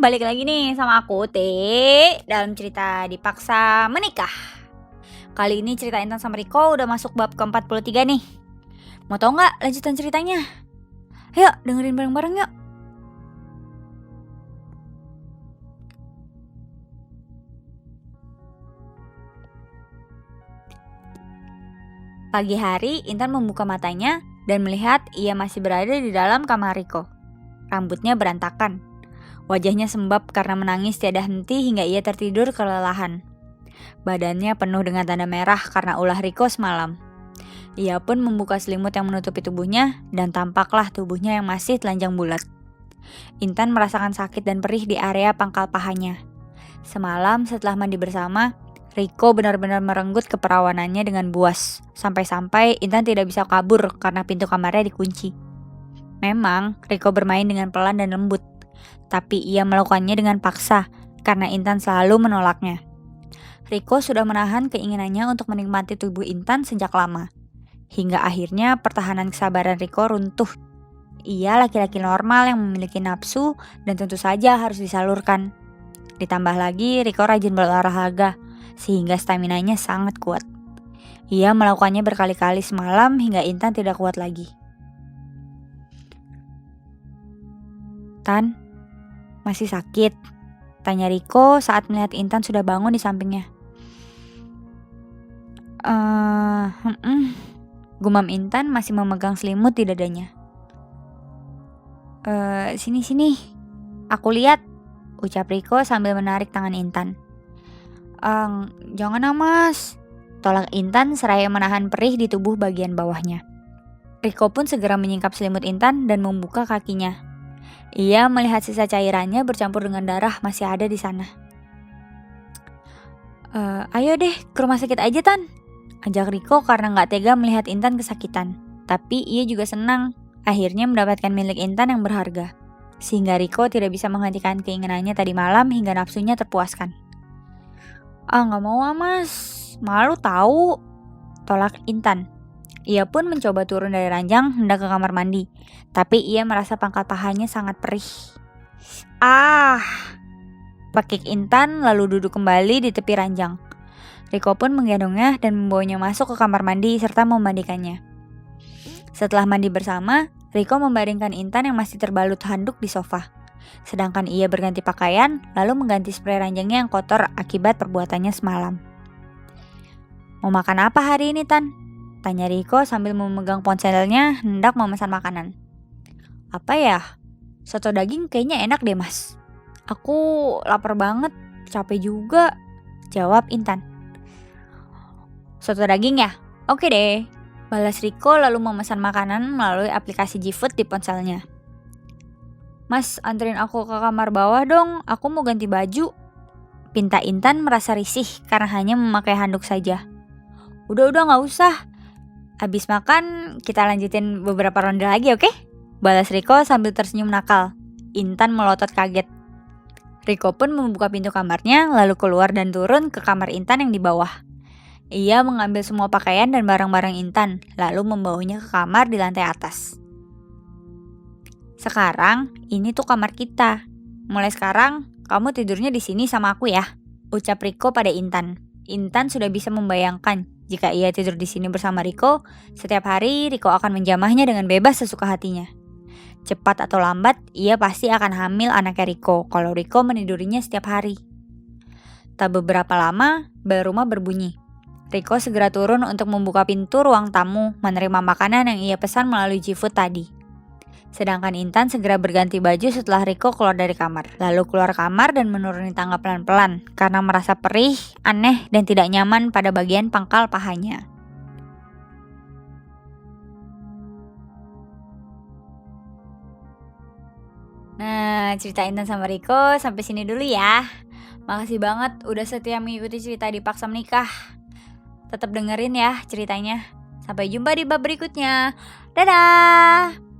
balik lagi nih sama aku T dalam cerita Dipaksa Menikah. Kali ini cerita Intan sama Riko udah masuk bab ke-43 nih. Mau tau gak lanjutan ceritanya? Ayo dengerin bareng-bareng yuk. Pagi hari Intan membuka matanya dan melihat ia masih berada di dalam kamar Riko. Rambutnya berantakan. Wajahnya sembab karena menangis tiada henti hingga ia tertidur kelelahan. Badannya penuh dengan tanda merah karena ulah Riko semalam. Ia pun membuka selimut yang menutupi tubuhnya dan tampaklah tubuhnya yang masih telanjang bulat. Intan merasakan sakit dan perih di area pangkal pahanya. Semalam setelah mandi bersama, Riko benar-benar merenggut keperawanannya dengan buas. Sampai-sampai Intan tidak bisa kabur karena pintu kamarnya dikunci. Memang Riko bermain dengan pelan dan lembut, tapi ia melakukannya dengan paksa karena Intan selalu menolaknya. Riko sudah menahan keinginannya untuk menikmati tubuh Intan sejak lama. Hingga akhirnya pertahanan kesabaran Riko runtuh. Ia laki-laki normal yang memiliki nafsu dan tentu saja harus disalurkan. Ditambah lagi Riko rajin berolahraga sehingga staminanya sangat kuat. Ia melakukannya berkali-kali semalam hingga Intan tidak kuat lagi. "Tan, masih sakit?" tanya Riko saat melihat Intan sudah bangun di sampingnya. Gumam Intan masih memegang selimut di dadanya. Sini, aku lihat," ucap Riko sambil menarik tangan Intan. Jangan Mas," tolak Intan seraya menahan perih di tubuh bagian bawahnya. Riko pun segera menyingkap selimut Intan dan membuka kakinya. Ia melihat sisa cairannya bercampur dengan darah masih ada di sana. Ayo deh ke rumah sakit aja Tan," ajak Riko karena gak tega melihat Intan kesakitan. Tapi ia juga senang akhirnya mendapatkan milik Intan yang berharga. Sehingga Riko tidak bisa menghentikan keinginannya tadi malam hingga nafsunya terpuaskan. Gak mau Mas, malu tahu," tolak Intan. Ia pun mencoba turun dari ranjang hendak ke kamar mandi, tapi ia merasa pangkal pahanya sangat perih. Pakik Intan lalu duduk kembali di tepi ranjang. Riko pun menggendongnya dan membawanya masuk ke kamar mandi serta memandikannya. Setelah mandi bersama, Riko membaringkan Intan yang masih terbalut handuk di sofa. Sedangkan ia berganti pakaian lalu mengganti spray ranjangnya yang kotor akibat perbuatannya semalam. "Mau makan apa hari ini Tan?" tanya Riko sambil memegang ponselnya hendak memesan makanan. "Apa ya? Soto daging kayaknya enak deh Mas. Aku lapar banget, capek juga," jawab Intan. "Soto daging ya? Oke deh," balas Riko lalu memesan makanan melalui aplikasi GFood di ponselnya. "Mas, anterin aku ke kamar bawah dong, aku mau ganti baju," pinta Intan merasa risih karena hanya memakai handuk saja. Udah gak usah. Habis makan kita lanjutin beberapa ronde lagi, oke? Balas Riko sambil tersenyum nakal. Intan melotot kaget. Riko pun membuka pintu kamarnya lalu keluar dan turun ke kamar Intan yang di bawah. Ia mengambil semua pakaian dan barang-barang Intan lalu membawanya ke kamar di lantai atas. "Sekarang ini tuh kamar kita. Mulai sekarang kamu tidurnya di sini sama aku ya," ucap Riko pada Intan. Intan sudah bisa membayangkan jika ia tidur di sini bersama Riko, setiap hari Riko akan menjamahnya dengan bebas sesuka hatinya. Cepat atau lambat, ia pasti akan hamil anaknya Riko kalau Riko menidurinya setiap hari. Tak beberapa lama, bel rumah berbunyi. Riko segera turun untuk membuka pintu ruang tamu menerima makanan yang ia pesan melalui GFood tadi. Sedangkan Intan segera berganti baju setelah Riko keluar dari kamar. Lalu keluar kamar dan menuruni tangga pelan-pelan karena merasa perih, aneh, dan tidak nyaman pada bagian pangkal pahanya. Nah, cerita Intan sama Riko sampai sini dulu ya. Makasih banget udah setia mengikuti cerita Dipaksa Menikah. Tetap dengerin ya ceritanya. Sampai jumpa di bab berikutnya. Dadah!